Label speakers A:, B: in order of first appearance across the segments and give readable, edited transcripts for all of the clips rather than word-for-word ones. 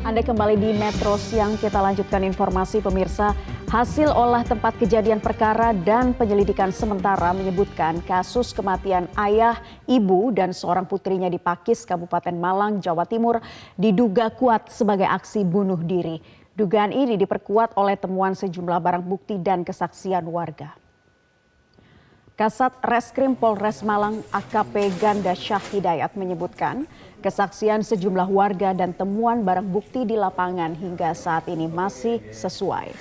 A: Anda kembali di Metro Siang, kita lanjutkan informasi pemirsa. Hasil olah tempat kejadian perkara dan penyelidikan sementara menyebutkan kasus kematian ayah, ibu, dan seorang putrinya di Pakis, Kabupaten Malang, Jawa Timur diduga kuat sebagai aksi bunuh diri. Dugaan ini diperkuat oleh temuan sejumlah barang bukti dan kesaksian warga. Kasat Reskrim Polres Malang AKP Ganda Syah Hidayat menyebutkan kesaksian sejumlah warga dan temuan barang bukti di lapangan hingga saat ini masih sesuai.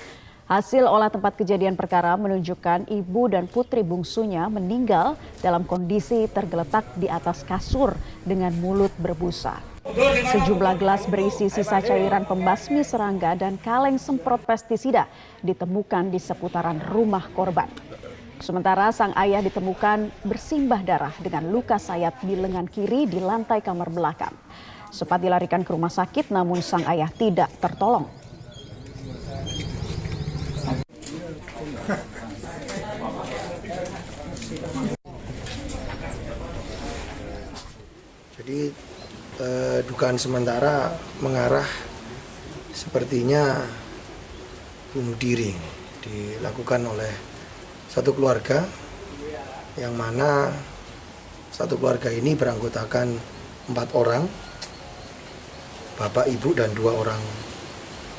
A: Hasil olah tempat kejadian perkara menunjukkan ibu dan putri bungsunya meninggal dalam kondisi tergeletak di atas kasur dengan mulut berbusa. Sejumlah gelas berisi sisa cairan pembasmi serangga dan kaleng semprot pestisida ditemukan di seputaran rumah korban. Sementara sang ayah ditemukan bersimbah darah dengan luka sayat di lengan kiri di lantai kamar belakang. Sempat dilarikan ke rumah sakit namun sang ayah tidak tertolong.
B: Jadi dugaan sementara mengarah sepertinya bunuh diri dilakukan oleh satu keluarga, yang mana satu keluarga ini beranggotakan 4 orang, bapak, ibu, dan 2 orang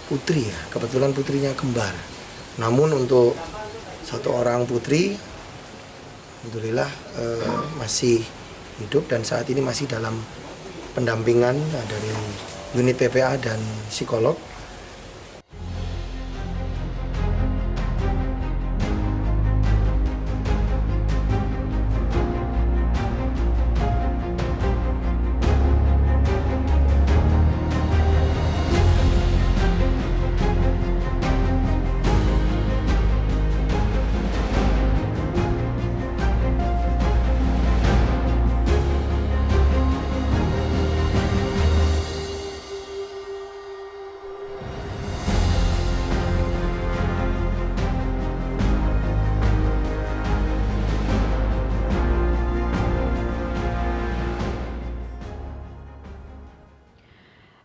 B: putri. Kebetulan putrinya kembar. Namun untuk 1 orang putri, alhamdulillah masih hidup dan saat ini masih dalam pendampingan dari unit PPA dan psikolog.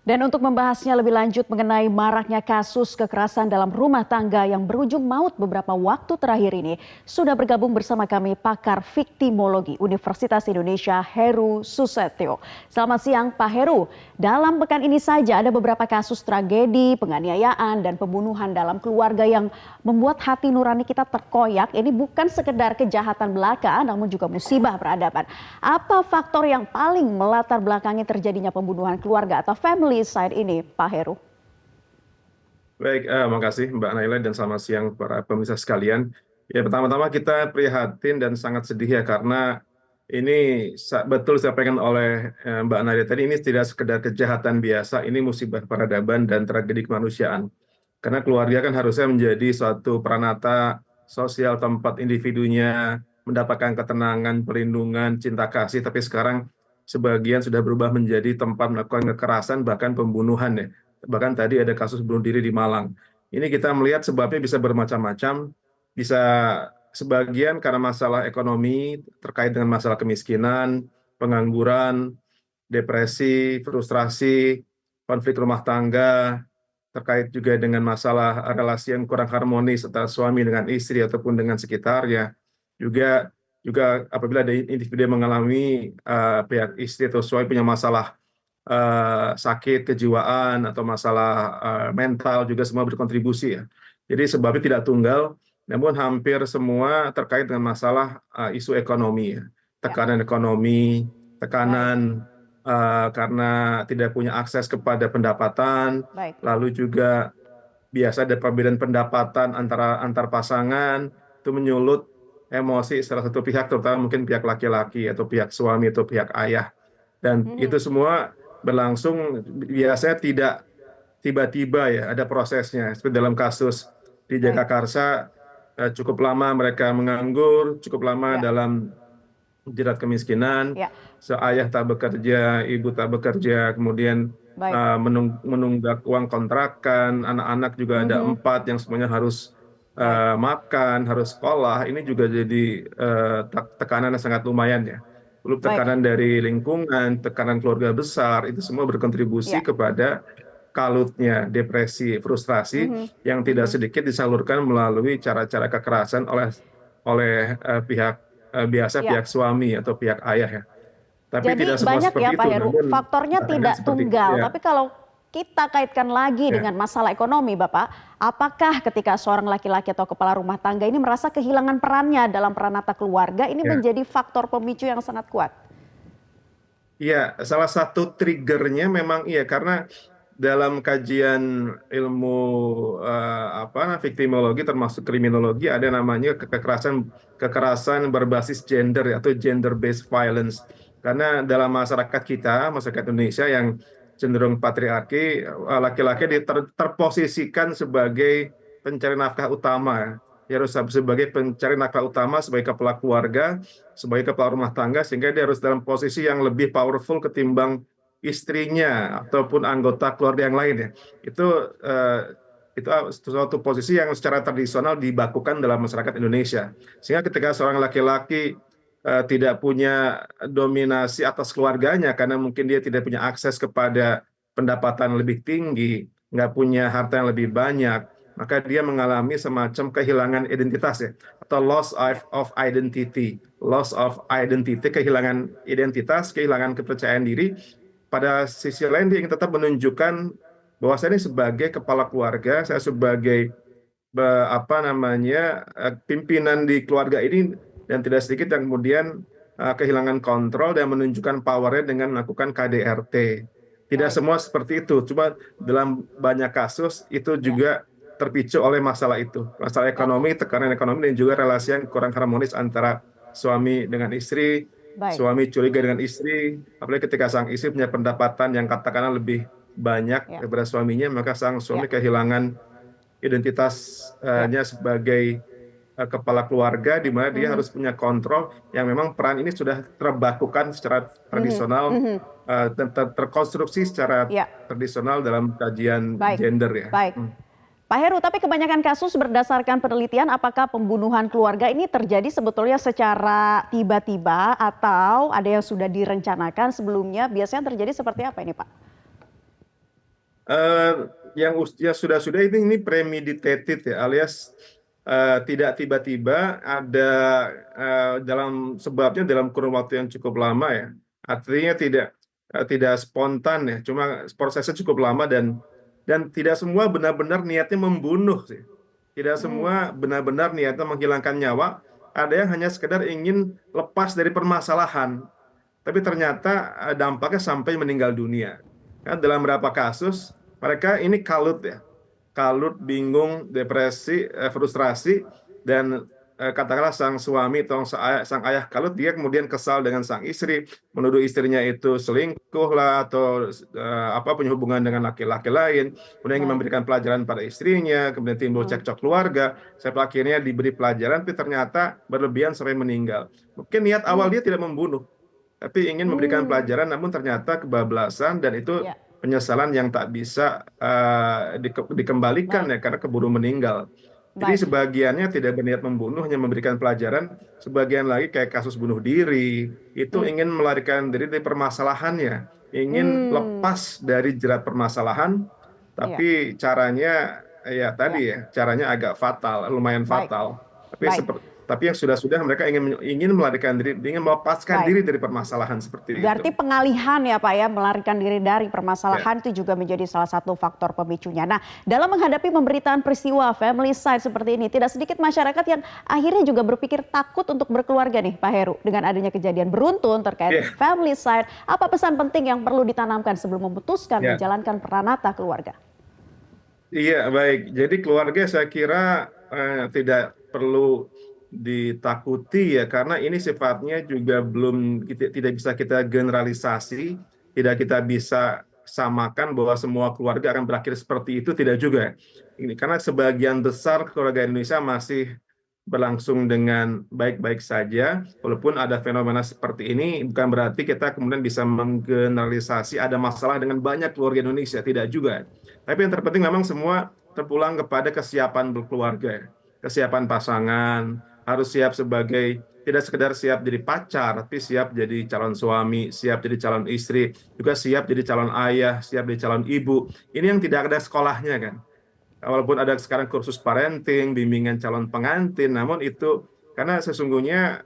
A: Dan untuk membahasnya lebih lanjut mengenai maraknya kasus kekerasan dalam rumah tangga yang berujung maut beberapa waktu terakhir ini, sudah bergabung bersama kami pakar viktimologi Universitas Indonesia Heru Susetio. Selamat siang Pak Heru. Dalam pekan ini saja ada beberapa kasus tragedi, penganiayaan dan pembunuhan dalam keluarga yang membuat hati nurani kita terkoyak. Ini bukan sekedar kejahatan belaka namun juga musibah peradaban. Apa faktor yang paling melatar belakangi terjadinya pembunuhan keluarga atau family side ini, Pak Heru?
C: Baik, makasih Mbak Naila dan selamat siang para pemirsa sekalian. Ya, pertama-tama kita prihatin dan sangat sedih ya karena ini betul disampaikan oleh Mbak Naila tadi, ini tidak sekedar kejahatan biasa, ini musibah peradaban dan tragedi kemanusiaan. Karena keluarga kan harusnya menjadi suatu peranata sosial tempat individunya mendapatkan ketenangan, perlindungan, cinta kasih, tapi sekarang sebagian sudah berubah menjadi tempat melakukan kekerasan bahkan pembunuhan ya. Bahkan tadi ada kasus bunuh diri di Malang. Ini kita melihat sebabnya bisa bermacam-macam, bisa sebagian karena masalah ekonomi terkait dengan masalah kemiskinan, pengangguran, depresi, frustrasi, konflik rumah tangga, terkait juga dengan masalah relasi yang kurang harmonis antara suami dengan istri ataupun dengan sekitarnya. Juga apabila ada individu yang mengalami pihak istri atau suami punya masalah sakit kejiwaan atau masalah mental juga semua berkontribusi ya. Jadi sebabnya tidak tunggal, namun hampir semua terkait dengan masalah isu ekonomi ya. Tekanan ekonomi, tekanan karena tidak punya akses kepada pendapatan, lalu juga biasa ada perbedaan pendapatan antar pasangan, itu menyulut emosi salah satu pihak, terutama mungkin pihak laki-laki atau pihak suami atau pihak ayah. Dan itu semua berlangsung biasanya tidak tiba-tiba ya, ada prosesnya. Seperti dalam kasus di Jagakarsa, cukup lama mereka menganggur, cukup lama dalam jerat kemiskinan, seayah tak bekerja, ibu tak bekerja, kemudian menunggak uang kontrakan, anak-anak juga ada 4 yang semuanya harus makan, harus sekolah. Ini juga jadi tekanan yang sangat lumayan ya. Belum tekanan dari lingkungan, tekanan keluarga besar, itu semua berkontribusi kepada kalutnya depresi, frustrasi yang tidak sedikit disalurkan melalui cara-cara kekerasan oleh
A: Ya.
C: pihak suami atau pihak ayah ya. Tapi
A: Jadi
C: tidak semua
A: banyak ya
C: seperti
A: Pak
C: itu,
A: Heru,
C: namun
A: faktornya
C: belakangan
A: tidak
C: seperti
A: tunggal.
C: ya,
A: Tapi kalau kita kaitkan lagi
C: ya,
A: dengan masalah ekonomi, Bapak, apakah ketika seorang laki-laki atau kepala rumah tangga ini merasa kehilangan perannya dalam peranata keluarga ini
C: ya.
A: menjadi faktor pemicu yang sangat kuat?
C: Iya, salah satu triggernya memang iya karena dalam kajian ilmu viktimologi termasuk kriminologi ada namanya kekerasan kekerasan berbasis gender atau gender based violence. Karena dalam masyarakat kita, masyarakat Indonesia yang cenderung patriarki, laki-laki terposisikan sebagai pencari nafkah utama ya. Dia harus sebagai pencari nafkah utama, sebagai kepala keluarga, sebagai kepala rumah tangga, sehingga dia harus dalam posisi yang lebih powerful ketimbang istrinya ataupun anggota keluarga yang lain ya. Itu itu suatu posisi yang secara tradisional dibakukan dalam masyarakat Indonesia. Sehingga ketika seorang laki-laki tidak punya dominasi atas keluarganya karena mungkin dia tidak punya akses kepada pendapatan lebih tinggi, nggak punya harta yang lebih banyak, maka dia mengalami semacam kehilangan identitas ya, atau loss of identity, kehilangan identitas, kehilangan kepercayaan diri. Pada sisi lain dia ingin tetap menunjukkan bahwa saya ini sebagai kepala keluarga, saya sebagai pimpinan di keluarga ini, dan tidak sedikit yang kemudian kehilangan kontrol dan menunjukkan powernya dengan melakukan KDRT. Tidak
A: Baik,
C: semua seperti itu, cuma dalam banyak kasus itu
A: ya,
C: juga terpicu oleh masalah itu, masalah
A: oke,
C: ekonomi, tekanan ekonomi, dan juga relasi yang kurang harmonis antara suami dengan istri,
A: baik,
C: suami curiga dengan istri, apalagi ketika sang istri punya pendapatan yang katakanlah lebih banyak
A: ya,
C: daripada suaminya, maka sang
A: ya,
C: suami kehilangan
A: ya.
C: identitasnya sebagai kepala keluarga, di mana dia
A: Mhm,
C: harus punya kontrol yang memang peran ini sudah terbakukan secara
A: mhm,
C: tradisional
A: mhm,
C: dan terkonstruksi secara
A: ya,
C: tradisional dalam kajian
A: baik,
C: gender ya.
A: baik. Pak Heru, tapi kebanyakan kasus berdasarkan penelitian apakah pembunuhan keluarga ini terjadi sebetulnya secara tiba-tiba atau ada yang sudah direncanakan sebelumnya? Biasanya terjadi seperti apa ini, Pak?
C: Eh, yang usia sudah ini premeditated ya, alias tidak tiba-tiba ada dalam sebabnya dalam kurun waktu yang cukup lama ya. Artinya tidak spontan ya, cuma prosesnya cukup lama dan tidak semua benar-benar niatnya membunuh sih. Tidak
A: Hmm,
C: semua benar-benar niatnya menghilangkan nyawa, ada yang hanya sekedar ingin lepas dari permasalahan, tapi ternyata dampaknya sampai meninggal dunia. Kan dalam beberapa kasus mereka ini kalut ya, kalut, bingung, depresi, frustrasi, dan katakanlah sang suami atau sang ayah kalut, dia kemudian kesal dengan sang istri, menuduh istrinya itu selingkuh lah atau punya hubungan dengan laki-laki lain, kemudian ingin
A: baik.
C: memberikan pelajaran pada istrinya, kemudian timbul
A: Hmm,
C: cekcok keluarga, sampai akhirnya diberi pelajaran, tapi ternyata berlebihan sampai meninggal. Mungkin niat awal
A: hmm,
C: dia tidak membunuh, tapi ingin memberikan
A: hmm,
C: pelajaran, namun ternyata kebablasan dan itu
A: ya,
C: penyesalan yang tak bisa dikembalikan
A: baik,
C: ya karena keburu meninggal. Jadi
A: baik.
C: sebagiannya tidak berniat membunuh, hanya memberikan pelajaran. Sebagian lagi kayak kasus bunuh diri, itu
A: Hmm,
C: ingin melarikan diri dari permasalahannya, ingin
A: hmm,
C: lepas dari jerat permasalahan,
A: iya,
C: tapi caranya ya
A: ya,
C: tadi ya, caranya agak fatal, lumayan
A: baik,
C: fatal.
A: baik,
C: Tapi yang sudah-sudah mereka ingin melarikan diri, ingin melepaskan
A: baik.
C: diri dari permasalahan seperti itu.
A: Berarti pengalihan ya Pak ya, melarikan diri dari
C: Ya.
A: permasalahan itu juga menjadi salah satu faktor pemicunya. Nah, dalam menghadapi pemberitaan peristiwa family side seperti ini, tidak sedikit masyarakat yang akhirnya juga berpikir takut untuk berkeluarga nih Pak Heru. Dengan adanya kejadian beruntun terkait
C: Ya,
A: family side, apa pesan penting yang perlu ditanamkan sebelum memutuskan
C: ya.
A: menjalankan peranata keluarga?
C: Iya, baik. Jadi keluarga saya kira tidak perlu ditakuti ya, karena ini sifatnya juga belum tidak bisa kita generalisasi, tidak kita bisa samakan bahwa semua keluarga akan berakhir seperti itu, tidak juga. Ini karena sebagian besar keluarga Indonesia masih berlangsung dengan baik-baik saja, walaupun ada fenomena seperti ini, bukan berarti kita kemudian bisa menggeneralisasi ada masalah dengan banyak keluarga Indonesia, tidak juga. Tapi yang terpenting memang semua terpulang kepada kesiapan berkeluarga, kesiapan pasangan, harus siap sebagai tidak sekedar siap jadi pacar, tapi siap jadi calon suami, siap jadi calon istri, juga siap jadi calon ayah, siap jadi calon ibu. Ini yang tidak ada sekolahnya kan. Walaupun ada sekarang kursus parenting, bimbingan calon pengantin, namun itu karena sesungguhnya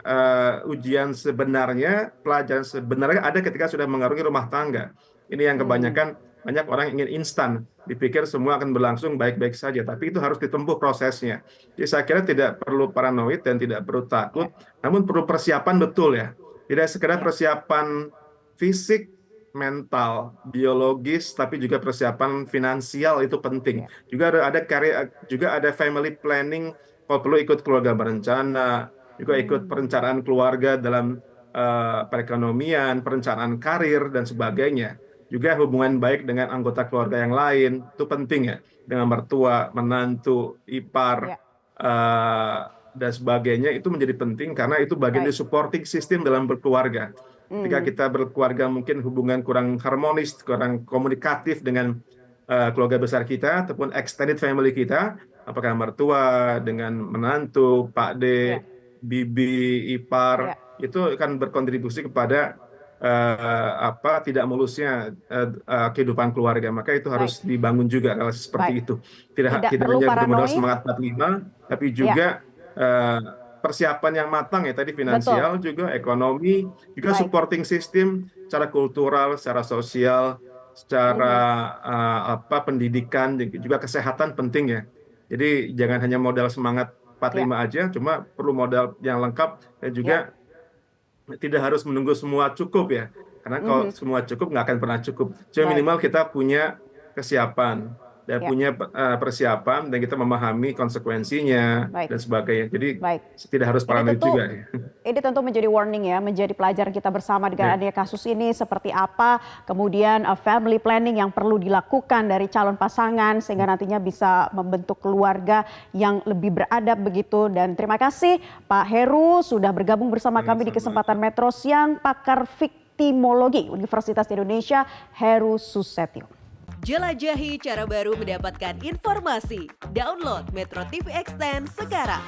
C: ujian sebenarnya, pelajaran sebenarnya ada ketika sudah mengarungi rumah tangga. Ini yang kebanyakan banyak orang ingin instan, dipikir semua akan berlangsung baik-baik saja, tapi itu harus ditempuh prosesnya. Jadi saya kira tidak perlu paranoid dan tidak perlu takut, namun perlu persiapan betul ya. Tidak sekedar persiapan fisik, mental, biologis, tapi juga persiapan finansial itu penting. Juga ada family planning, kalau perlu ikut keluarga berencana, juga ikut perencanaan keluarga dalam perekonomian, perencanaan karir dan sebagainya. Juga hubungan baik dengan anggota keluarga yang lain itu penting ya, dengan mertua, menantu, ipar dan sebagainya itu menjadi penting karena itu bagian dari supporting system dalam berkeluarga. Ketika kita berkeluarga mungkin hubungan kurang harmonis, kurang komunikatif dengan keluarga besar kita ataupun extended family kita, apakah mertua dengan menantu, Pak D, bibi, ipar, itu akan berkontribusi kepada tidak mulusnya kehidupan keluarga. Maka itu harus dibangun juga relasi seperti itu. Tidak hanya bermodal semangat 45, tapi juga persiapan yang matang ya tadi, finansial juga, ekonomi, juga supporting system secara kultural, secara sosial, secara pendidikan, juga kesehatan penting ya. Jadi jangan hanya modal semangat 45 aja, cuma perlu modal yang lengkap dan juga tidak harus menunggu semua cukup ya. Karena kalau semua cukup nggak akan pernah cukup. Cuma minimal kita punya kesiapan dan punya persiapan dan kita memahami konsekuensinya dan sebagainya. Jadi tidak harus paranoid juga.
A: Ini tentu menjadi warning ya, menjadi pelajaran kita bersama dengan adanya kasus ini seperti apa, kemudian family planning yang perlu dilakukan dari calon pasangan sehingga nantinya bisa membentuk keluarga yang lebih beradab begitu. Dan terima kasih Pak Heru sudah bergabung bersama kami di kesempatan Metro Siang, pakar viktimologi Universitas Indonesia Heru Susetio.
D: Jelajahi cara baru mendapatkan informasi. Download Metro TV Extend sekarang.